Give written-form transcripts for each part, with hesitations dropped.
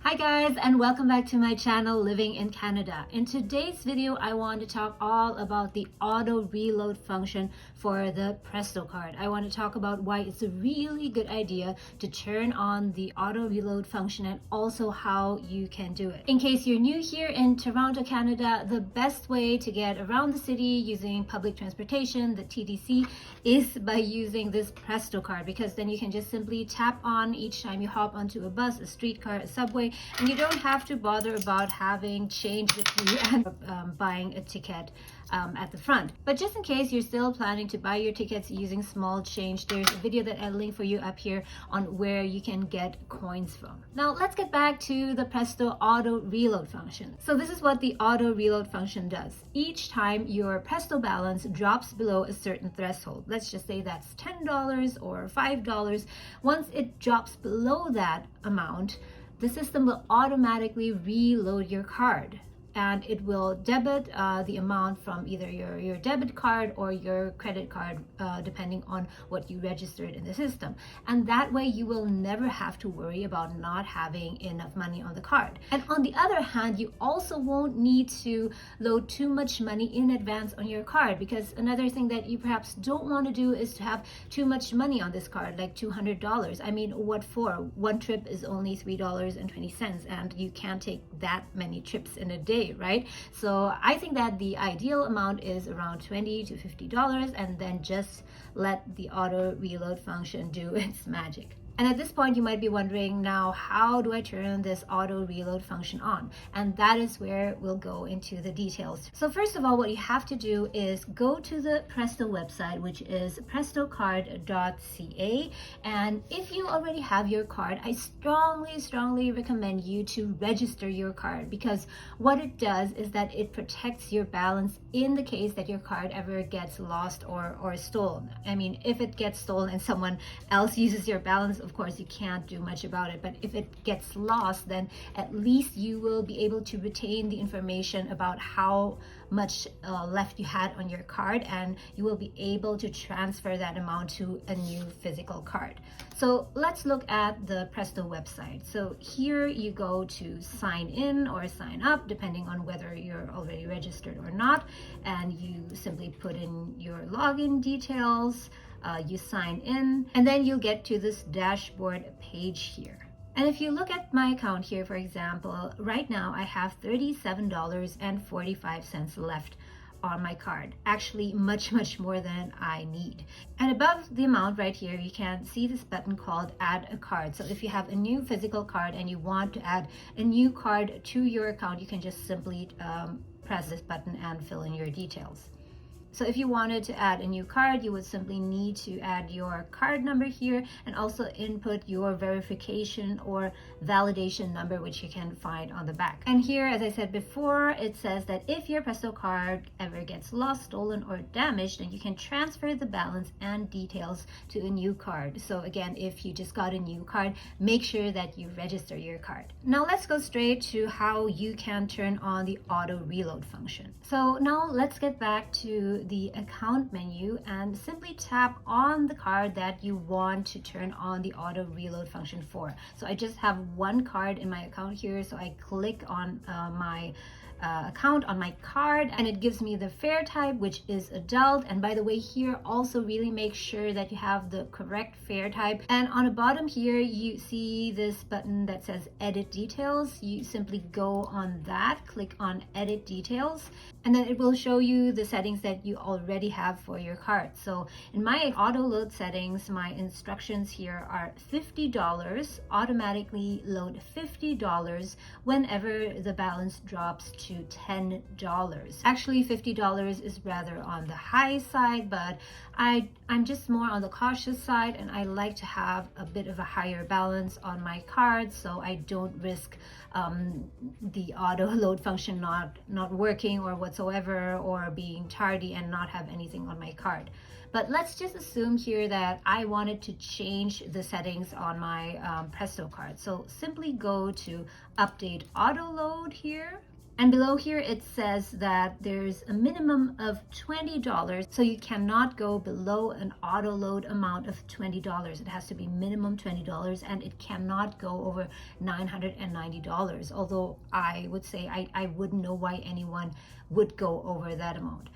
Hi guys, and welcome back to my channel Living in Canada. In today's video I want to talk all about the auto reload function for the Presto card. I want to talk about why it's a really good idea to turn on the auto reload function and also how you can do it. In case you're new here in Toronto, Canada, the best way to get around the city using public transportation, the TTC, is by using this Presto card, because then you can just simply tap on each time you hop onto a bus, a streetcar, a subway, and you don't have to bother about having change with you and buying a ticket at the front. But just in case you're still planning to buy your tickets using small change, there's a video that I'll link for you up here on where you can get coins from. Now let's get back to the Presto auto reload function. So this is what the auto reload function does. Each time your Presto balance drops below a certain threshold, let's just say that's $10 or $5, once it drops below that amount, the system will automatically reload your card, and it will debit the amount from either your debit card or your credit card, depending on what you registered in the system. And that way you will never have to worry about not having enough money on the card. And on the other hand, you also won't need to load too much money in advance on your card, because another thing that you perhaps don't want to do is to have too much money on this card, like $200. I mean, what for? One trip is only $3.20, and you can't take that many trips in a day, right? So I think that the ideal amount is around $20 to $50, and then just let the auto reload function do its magic. And at this point you might be wondering, now how do I turn this auto reload function on? And that is where we'll go into the details. So first of all, what you have to do is go to the Presto website, which is prestocard.ca. And if you already have your card, I strongly recommend you to register your card, because what it does is that it protects your balance in the case that your card ever gets lost or stolen. I mean, if it gets stolen and someone else uses your balance, of course you can't do much about it, but if it gets lost, then at least you will be able to retain the information about how much left you had on your card, and you will be able to transfer that amount to a new physical card. So let's look at the Presto website. So here you go to sign in or sign up, depending on whether you're already registered or not, and you simply put in your login details, you sign in, and then you'll get to this dashboard page here. And if you look at my account here, for example, right now I have $37.45 left on my card. Actually, much more than I need. And above the amount right here, you can see this button called Add a Card. So if you have a new physical card and you want to add a new card to your account, you can just simply press this button and fill in your details. So if you wanted to add a new card, you would simply need to add your card number here and also input your verification or validation number, which you can find on the back. And here, as I said before, it says that if your Presto card ever gets lost, stolen, or damaged, then you can transfer the balance and details to a new card. So again, if you just got a new card, make sure that you register your card. Now let's go straight to how you can turn on the auto reload function. So now let's get back to the account menu and simply tap on the card that you want to turn on the auto reload function for. So I just have one card in my account here, so I click on my account on my card, and it gives me the fare type, which is adult. And by the way, here also really make sure that you have the correct fare type. And on the bottom here you see this button that says edit details. You simply go on that, click on edit details, and then it will show you the settings that you already have for your card. So in my auto load settings, my instructions here are $50, automatically load $50 whenever the balance drops to $10. Actually, $50 is rather on the high side, but I'm just more on the cautious side, and I like to have a bit of a higher balance on my card so I don't risk the auto load function not working or whatsoever, or being tardy and not have anything on my card. But let's just assume here that I wanted to change the settings on my Presto card. So simply go to Update Auto Load here, And below here, it says that there's a minimum of $20. So you cannot go below an auto load amount of $20. It has to be minimum $20 and it cannot go over $990. Although I would say I wouldn't know why anyone would go over that amount.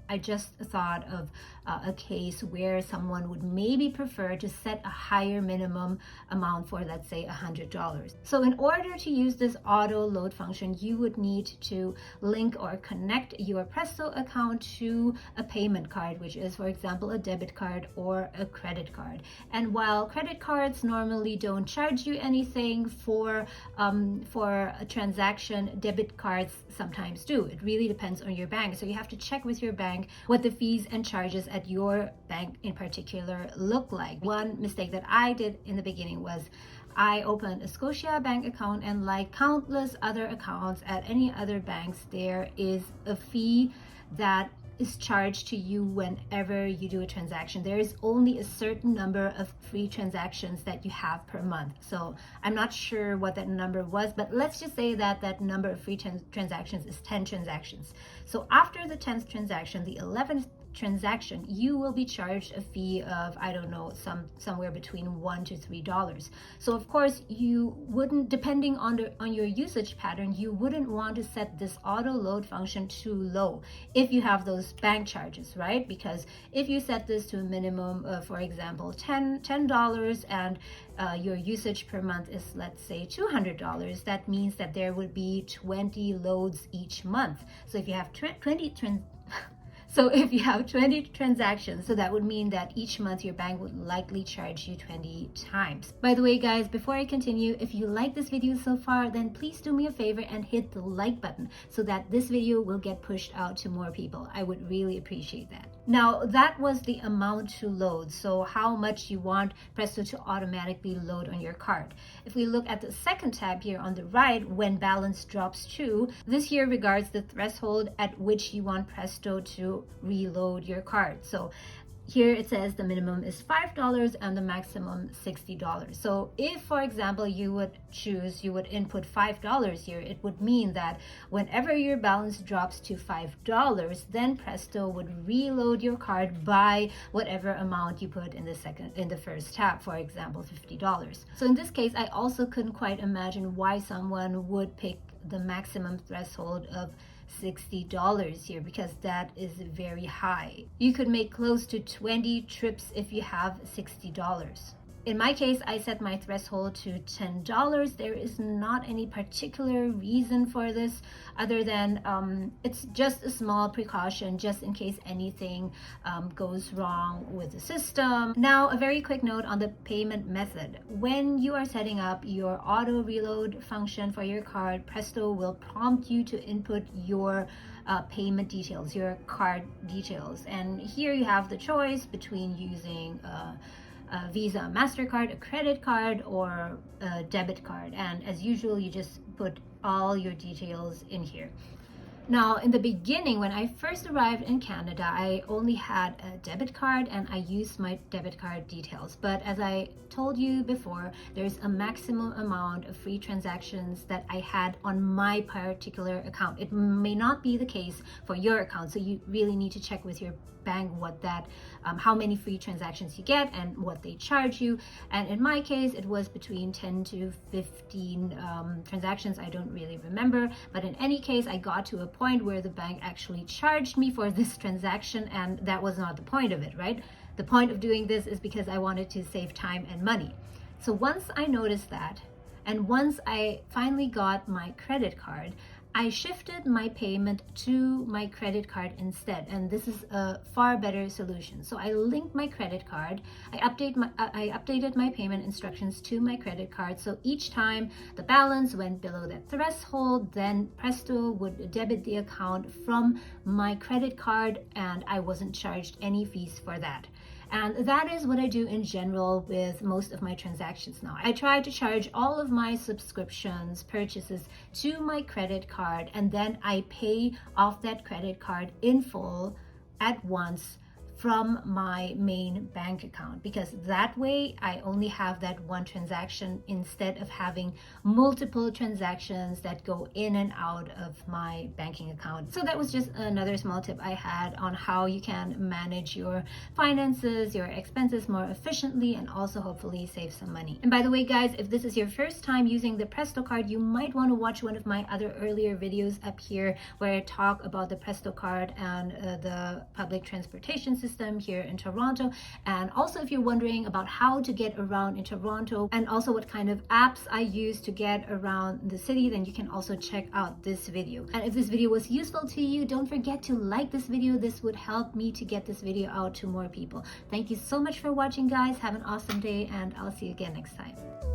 I just thought of a case where someone would maybe prefer to set a higher minimum amount for, let's say, $100. So in order to use this auto load function, you would need to link or connect your Presto account to a payment card, which is, for example, a debit card or a credit card. And while credit cards normally don't charge you anything for a transaction, debit cards sometimes do. It really depends on your bank. So you have to check with your bank what the fees and charges at your bank in particular look like. One mistake that I did in the beginning was I opened a Scotia bank account, and like countless other accounts at any other banks, there is a fee that is charged to you whenever you do a transaction. There is only a certain number of free transactions that you have per month. So I'm not sure what that number was, but let's just say that that number of free transactions is 10 transactions. So after the 10th transaction, the 11th transaction, you will be charged a fee of, I don't know, somewhere between $1 to $3. So of course you wouldn't, depending on your usage pattern, you wouldn't want to set this auto load function too low if you have those bank charges, right? Because if you set this to a minimum of, for example, $10 and your usage per month is, let's say, $200, that means that there would be 20 loads each month. So if you have 20 transactions, so that would mean that each month your bank would likely charge you 20 times. By the way, guys, before I continue, if you like this video so far, then please do me a favor and hit the like button so that this video will get pushed out to more people. I would really appreciate that. Now, that was the amount to load, so how much you want Presto to automatically load on your card. If we look at the second tab here on the right, when balance drops to, this here regards the threshold at which you want Presto to reload your card. So here it says the minimum is $5 and the maximum $60. So if, for example, you would input $5 here, it would mean that whenever your balance drops to $5, then Presto would reload your card by whatever amount you put in the first tab, for example, $50. So in this case, I also couldn't quite imagine why someone would pick the maximum threshold of $60 here, because that is very high. You could make close to 20 trips if you have $60. In my case, I set my threshold to $10. There is not any particular reason for this other than it's just a small precaution just in case anything goes wrong with the system. Now, a very quick note on the payment method. When you are setting up your auto reload function for your card, Presto will prompt you to input your payment details, your card details. And here you have the choice between using a Visa, MasterCard, a credit card, or a debit card. And as usual, you just put all your details in here. Now, in the beginning, when I first arrived in Canada, I only had a debit card and I used my debit card details. But as I told you before, there's a maximum amount of free transactions that I had on my particular account. It may not be the case for your account, so you really need to check with your bank what that how many free transactions you get and what they charge you. And in my case, it was between 10 to 15 transactions. I don't really remember, but in any case, I got to a point where the bank actually charged me for this transaction, and that was not the point of it, right? The point of doing this is because I wanted to save time and money. So once I noticed that, and once I finally got my credit card, I shifted my payment to my credit card instead, and this is a far better solution. So I linked my credit card, I updated my payment instructions to my credit card, so each time the balance went below that threshold, then Presto would debit the account from my credit card and I wasn't charged any fees for that. And that is what I do in general with most of my transactions now. I try to charge all of my subscriptions, purchases to my credit card, and then I pay off that credit card in full at once from my main bank account, because that way I only have that one transaction instead of having multiple transactions that go in and out of my banking account. So that was just another small tip I had on how you can manage your finances, your expenses more efficiently, and also hopefully save some money. And by the way, guys, if this is your first time using the Presto card, you might want to watch one of my other earlier videos up here where I talk about the Presto card and the public transportation system here in Toronto. And also, if you're wondering about how to get around in Toronto and also what kind of apps I use to get around the city, then you can also check out this video. And if this video was useful to you, don't forget to like this video. This would help me to get this video out to more people. Thank you so much for watching, guys. Have an awesome day, and I'll see you again next time.